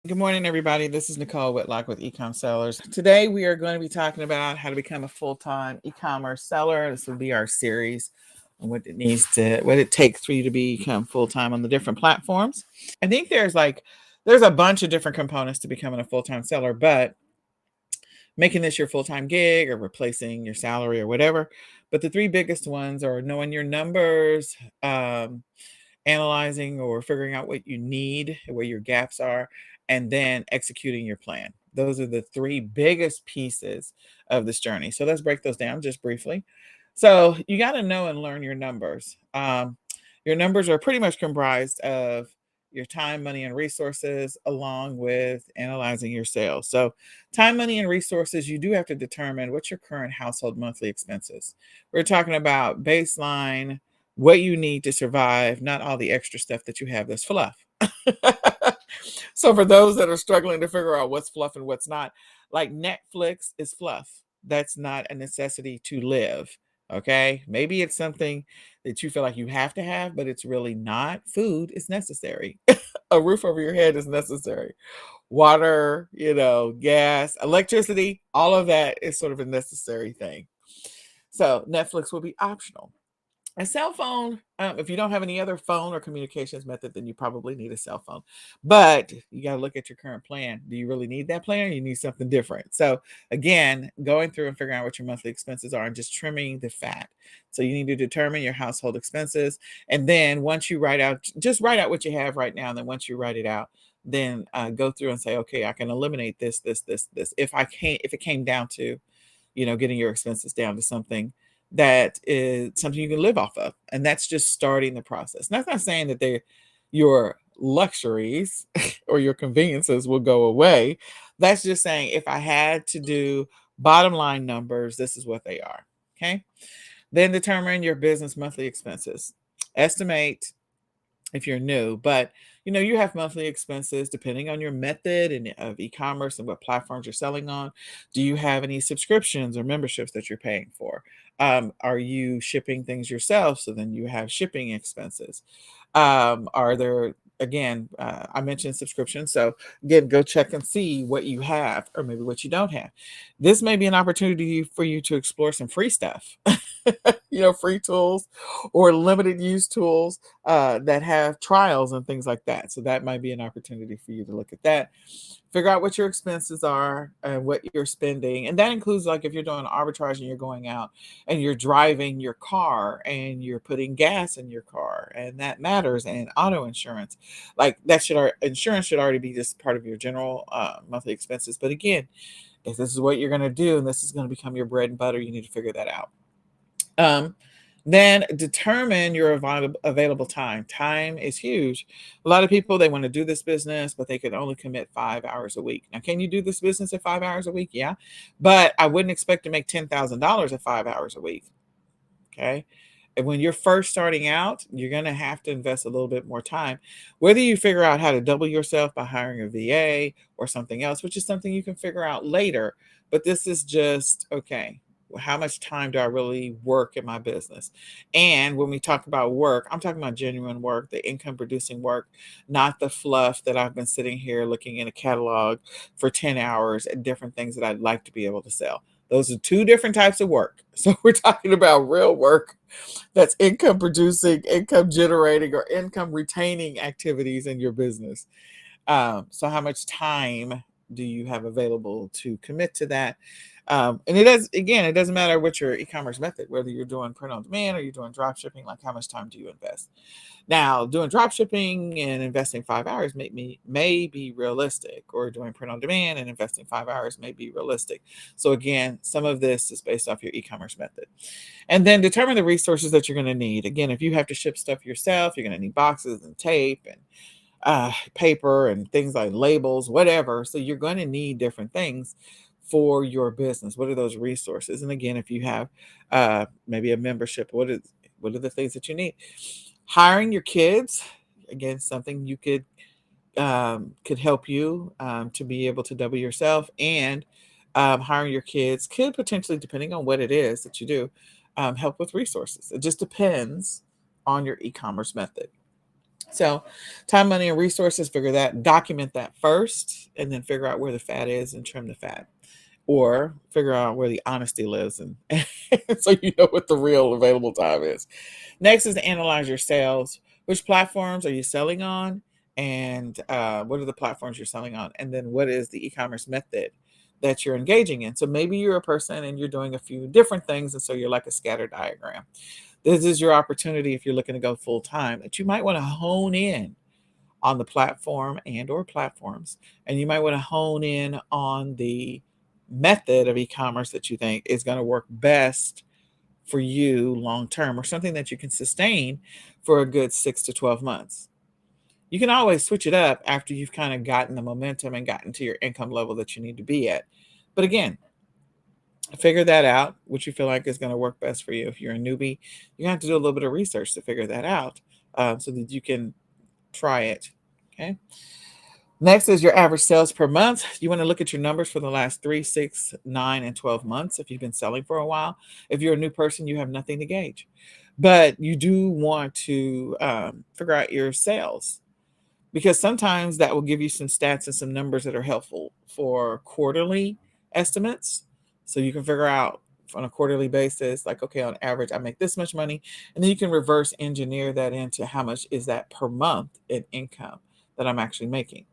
Good morning, everybody. This is Nicole Whitlock with eCom Sellers. Today, we are going to be talking about how to become a full-time e-commerce seller. This will be our series on what it takes for you to become full-time on the different platforms. I think there's a bunch of different components to becoming a full-time seller, but making this your full-time gig or replacing your salary or whatever. But the three biggest ones are knowing your numbers, analyzing or figuring out what you need, where your gaps are, and then executing your plan. Those are the three biggest pieces of this journey. So let's break those down just briefly. So you got to know and learn your numbers. Your numbers are pretty much comprised of your time, money, and resources, along with analyzing your sales. So, time, money, and resources, you do have to determine what's your current household monthly expenses. We're talking about baseline, what you need to survive, not all the extra stuff that you have that's fluff. So for those that are struggling to figure out what's fluff and what's not, like Netflix is fluff. That's not a necessity to live. Okay. Maybe it's something that you feel like you have to have, but it's really not. Food is necessary. A roof over your head is necessary. Water, gas, electricity, all of that is sort of a necessary thing. So Netflix will be optional. A cell phone, if you don't have any other phone or communications method, then you probably need a cell phone. But you got to look at your current plan. Do you really need that plan, or you need something different? So again, going through and figuring out what your monthly expenses are and just trimming the fat. So you need to determine your household expenses. And then once you just write out what you have right now. And then once you write it out, then go through and say, okay, I can eliminate this, this, this. If it came down to, getting your expenses down to something that is something you can live off of. And that's just starting the process. And that's not saying that your luxuries or your conveniences will go away. That's just saying if I had to do bottom line numbers, this is what they are. Okay. Then determine your business monthly expenses. Estimate if you're new, but you have monthly expenses depending on your method and of e-commerce and what platforms you're selling on. Do you have any subscriptions or memberships that you're paying for? Are you shipping things yourself? So then you have shipping expenses. Are there, again, I mentioned subscription. So again, go check and see what you have or maybe what you don't have. This may be an opportunity for you to explore some free stuff, free tools or limited use tools that have trials and things like that. So that might be an opportunity for you to look at that. Figure out what your expenses are and what you're spending. And that includes, like, if you're doing arbitrage and you're going out and you're driving your car and you're putting gas in your car, and that matters, and auto insurance. Like, insurance should already be just part of your general monthly expenses. But again, if this is what you're going to do and this is going to become your bread and butter, you need to figure that out. Then determine your available time. Time is huge. A lot of people, they want to do this business, but they can only commit 5 hours a week. Now, can you do this business at 5 hours a week? Yeah. But I wouldn't expect to make $10,000 at 5 hours a week. Okay. And when you're first starting out, you're going to have to invest a little bit more time. Whether you figure out how to double yourself by hiring a VA or something else, which is something you can figure out later. But this is just, okay, how much time do I really work in my business? And when we talk about work, I'm talking about genuine work, the income producing work, not the fluff that I've been sitting here looking in a catalog for 10 hours at different things that I'd like to be able to sell. Those are two different types of work. So we're talking about real work that's income producing, income generating, or income retaining activities in your business. So how much time do you have available to commit to that? And it doesn't matter what your e-commerce method, whether you're doing print on demand or you're doing drop shipping, like how much time do you invest? Now, doing drop shipping and investing 5 hours may be realistic, or doing print on demand and investing 5 hours may be realistic. So again, some of this is based off your e-commerce method. And then determine the resources that you're going to need. Again, if you have to ship stuff yourself, you're going to need boxes and tape and paper and things like labels, whatever. So you're going to need different things for your business. What are those resources? And again, if you have maybe a membership, what are the things that you need? Hiring your kids, again, something you could help you to be able to double yourself. And hiring your kids could potentially, depending on what it is that you do, help with resources. It just depends on your e-commerce method. So, time, money, and resources, figure that, document that first, and then figure out where the fat is and trim the fat. Or figure out where the honesty lives, and so you know what the real available time is. Next is to analyze your sales. Which platforms are you selling on? And what are the platforms you're selling on? And then what is the e-commerce method that you're engaging in? So maybe you're a person and you're doing a few different things, and so you're like a scatter diagram. This is your opportunity, if you're looking to go full time, that you might want to hone in on the platform and or platforms, and you might want to hone in on the method of e-commerce that you think is going to work best for you long term, or something that you can sustain for a good 6 to 12 months. You can always switch it up after you've kind of gotten the momentum and gotten to your income level that you need to be at. But again, figure that out, what you feel like is going to work best for you. If you're a newbie, you have to do a little bit of research to figure that out, so that you can try it. Okay. Next is your average sales per month. You want to look at your numbers for the last 3, 6, 9, and 12 months if you've been selling for a while. If you're a new person, you have nothing to gauge. But you do want to figure out your sales, because sometimes that will give you some stats and some numbers that are helpful for quarterly estimates. So you can figure out on a quarterly basis, like, okay, on average, I make this much money. And then you can reverse engineer that into how much is that per month in income that I'm actually making.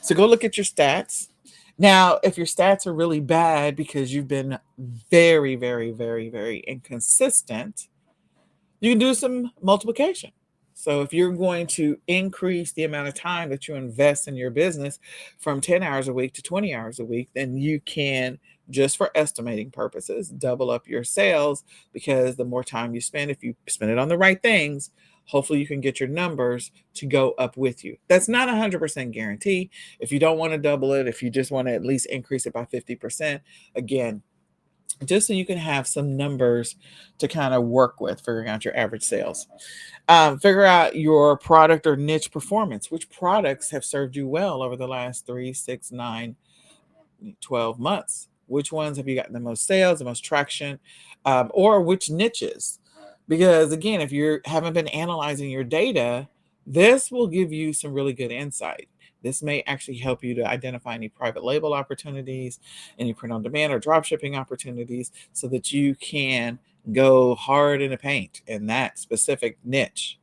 So go look at your stats. Now, if your stats are really bad because you've been very, very, very, very inconsistent, you can do some multiplication. So if you're going to increase the amount of time that you invest in your business from 10 hours a week to 20 hours a week, then you can, just for estimating purposes, double up your sales, because the more time you spend, if you spend it on the right things, hopefully you can get your numbers to go up with you. That's not 100% guarantee. If you don't want to double it, if you just want to at least increase it by 50%, again, just so you can have some numbers to kind of work with, figuring out your average sales. Figure out your product or niche performance. Which products have served you well over the last 3, 6, 9, 12 months? Which ones have you gotten the most sales, the most traction, or which niches? Because again, if you haven't been analyzing your data, this will give you some really good insight. This may actually help you to identify any private label opportunities, any print on demand or drop shipping opportunities, so that you can go hard in the paint in that specific niche.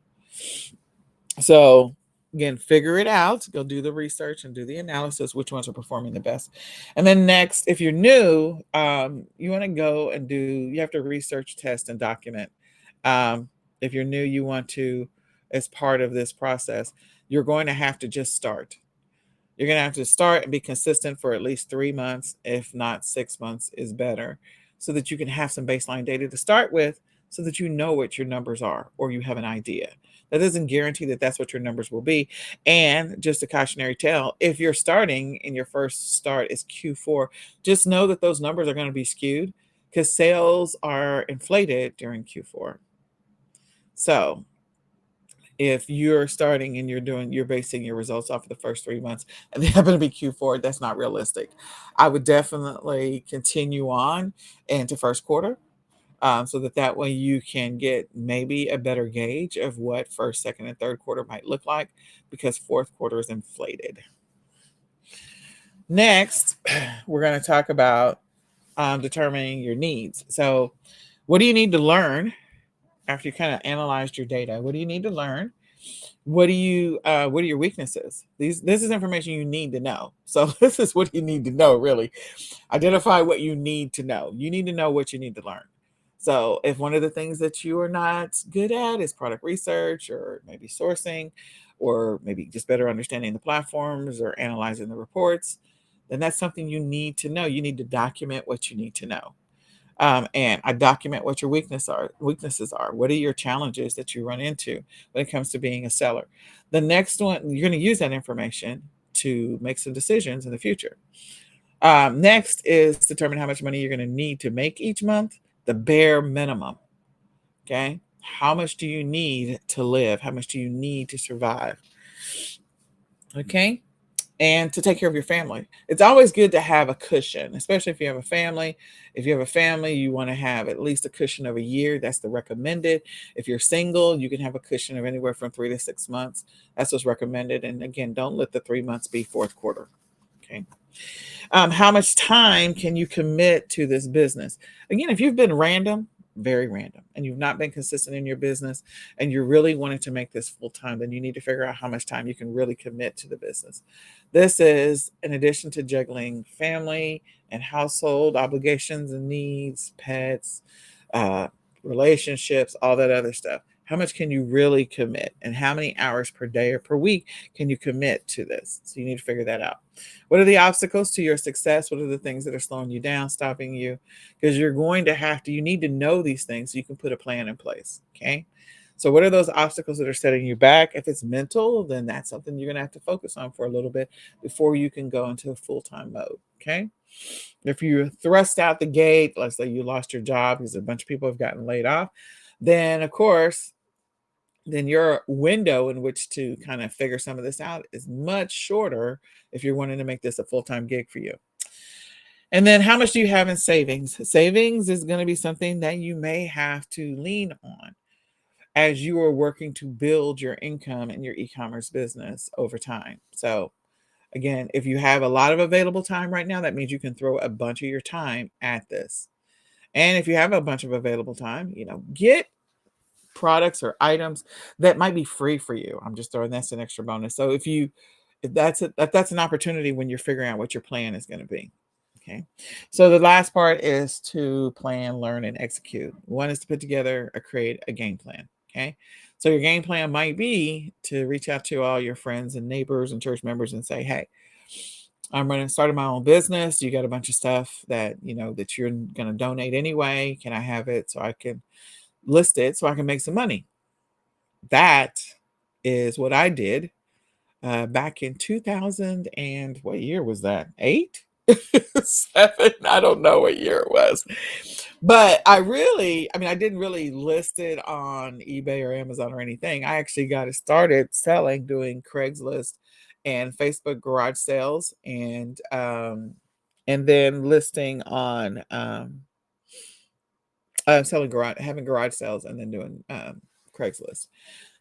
So again, figure it out, go do the research and do the analysis, which ones are performing the best. And then next, if you're new, you want to go and you have to research, test, and document. If you're new, you want to, as part of this process, you're going to have to just start. You're going to have to start and be consistent for at least 3 months, if not 6 months is better, so that you can have some baseline data to start with, so that you know what your numbers are, or you have an idea. That doesn't guarantee that that's what your numbers will be. And just a cautionary tale, if you're starting and your first start is Q4, just know that those numbers are going to be skewed, because sales are inflated during Q4. So if you're starting and you're basing your results off of the first 3 months and they happen to be Q4, that's not realistic. I would definitely continue on into first quarter, so that way you can get maybe a better gauge of what first, second, and third quarter might look like, because fourth quarter is inflated. Next, we're going to talk about determining your needs. So what do you need to learn after you kind of analyzed your data? What do you need to learn? What are your weaknesses? This is information you need to know. So this is what you need to know, really. Identify what you need to know. You need to know what you need to learn. So if one of the things that you are not good at is product research, or maybe sourcing, or maybe just better understanding the platforms or analyzing the reports, then that's something you need to know. You need to document what you need to know. And I document what your weaknesses are. What are your challenges that you run into when it comes to being a seller? The next one, you're going to use that information to make some decisions in the future. Next is determine how much money you're going to need to make each month, the bare minimum. Okay. How much do you need to live? How much do you need to survive? Okay. and to take care of your family. It's always good to have a cushion, especially if you have a family. If you have a family, you want to have at least a cushion of a year. That's the recommended. If you're single, you can have a cushion of anywhere from 3 to 6 months. That's what's recommended. And again, don't let the 3 months be fourth quarter. Okay. How much time can you commit to this business? Again, if you've been random, very random, and you've not been consistent in your business, and you're really wanting to make this full time, then you need to figure out how much time you can really commit to the business. This is in addition to juggling family and household obligations and needs, pets, uh, relationships, all that other stuff. How much can you really commit? And how many hours per day or per week can you commit to this? So you need to figure that out. What are the obstacles to your success? What are the things that are slowing you down, stopping you? Because you're going to have to, you need to know these things so you can put a plan in place. Okay. So, what are those obstacles that are setting you back? If it's mental, then that's something you're going to have to focus on for a little bit before you can go into a full time mode. Okay. If you thrust out the gate, let's say you lost your job because a bunch of people have gotten laid off, then of course, then your window in which to kind of figure some of this out is much shorter if you're wanting to make this a full-time gig for you. And then how much do you have in savings? Savings is going to be something that you may have to lean on as you are working to build your income in your e-commerce business over time. So again, if you have a lot of available time right now, that means you can throw a bunch of your time at this. And if you have a bunch of available time, get products or items that might be free for you. I'm just throwing that's an extra bonus. So if that's an opportunity when you're figuring out what your plan is going to be. Okay. So the last part is to plan, learn, and execute. One is to put together or create a game plan. Okay. So your game plan might be to reach out to all your friends and neighbors and church members and say, hey, I'm running starting my own business. You got a bunch of stuff that that you're going to donate anyway. Can I have it so I can list it so I can make some money? That is what I did back in 2000 and what year was that? 8? 7? I don't know what year it was. But I didn't really list it on eBay or Amazon or anything. I actually got it started selling, doing Craigslist and Facebook garage sales and then listing on selling garage, having garage sales and then doing Craigslist.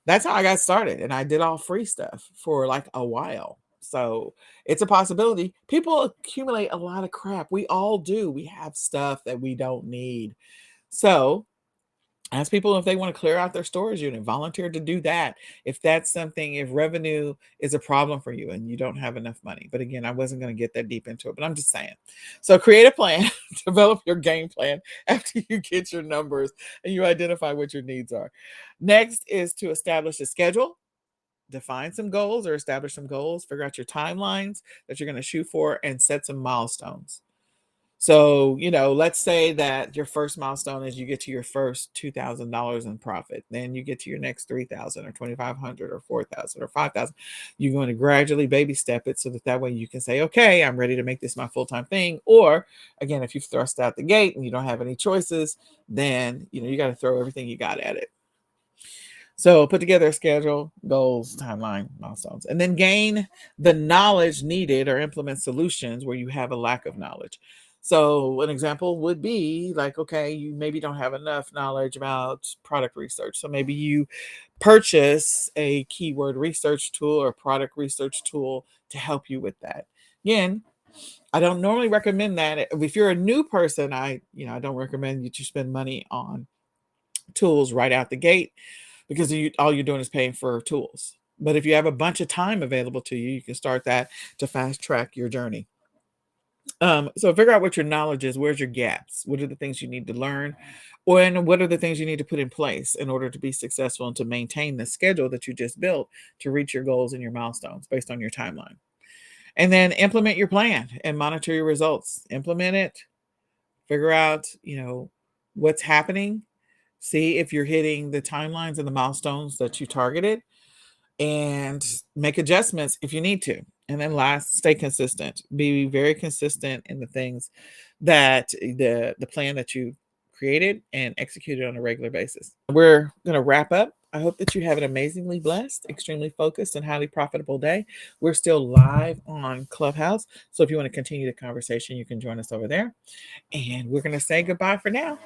That's how I got started. And I did all free stuff for like a while. So it's a possibility. People accumulate a lot of crap. We all do. We have stuff that we don't need. So ask people if they want to clear out their storage unit, volunteer to do that. If that's something, if revenue is a problem for you and you don't have enough money. But again, I wasn't going to get that deep into it, but I'm just saying. So create a plan, develop your game plan after you get your numbers and you identify what your needs are. Next is to establish a schedule. Define some goals or establish some goals, figure out your timelines that you're going to shoot for, and set some milestones. So, let's say that your first milestone is you get to your first $2,000 in profit. Then you get to your next 3,000 or 2,500 or 4,000 or 5,000. You're going to gradually baby step it so that way you can say, okay, I'm ready to make this my full-time thing. Or again, if you've thrust out the gate and you don't have any choices, then, you got to throw everything you got at it. So put together a schedule, goals, timeline, milestones, and then gain the knowledge needed or implement solutions where you have a lack of knowledge. So an example would be like, okay, you maybe don't have enough knowledge about product research. So maybe you purchase a keyword research tool or product research tool to help you with that. Again, I don't normally recommend that. If you're a new person, I don't recommend that you spend money on tools right out the gate because all you're doing is paying for tools. But if you have a bunch of time available to you, you can start that to fast track your journey. So figure out what your knowledge is. Where's your gaps? What are the things you need to learn? And what are the things you need to put in place in order to be successful and to maintain the schedule that you just built to reach your goals and your milestones based on your timeline? And then implement your plan and monitor your results. Implement it. Figure out, what's happening. See if you're hitting the timelines and the milestones that you targeted and make adjustments if you need to. And then last, stay consistent. Be very consistent in the things that the plan that you created and executed on a regular basis. We're going to wrap up I hope that you have an amazingly blessed, extremely focused, and highly profitable day. We're still live on Clubhouse. So if you want to continue the conversation, you can join us over there. And we're going to say goodbye for now.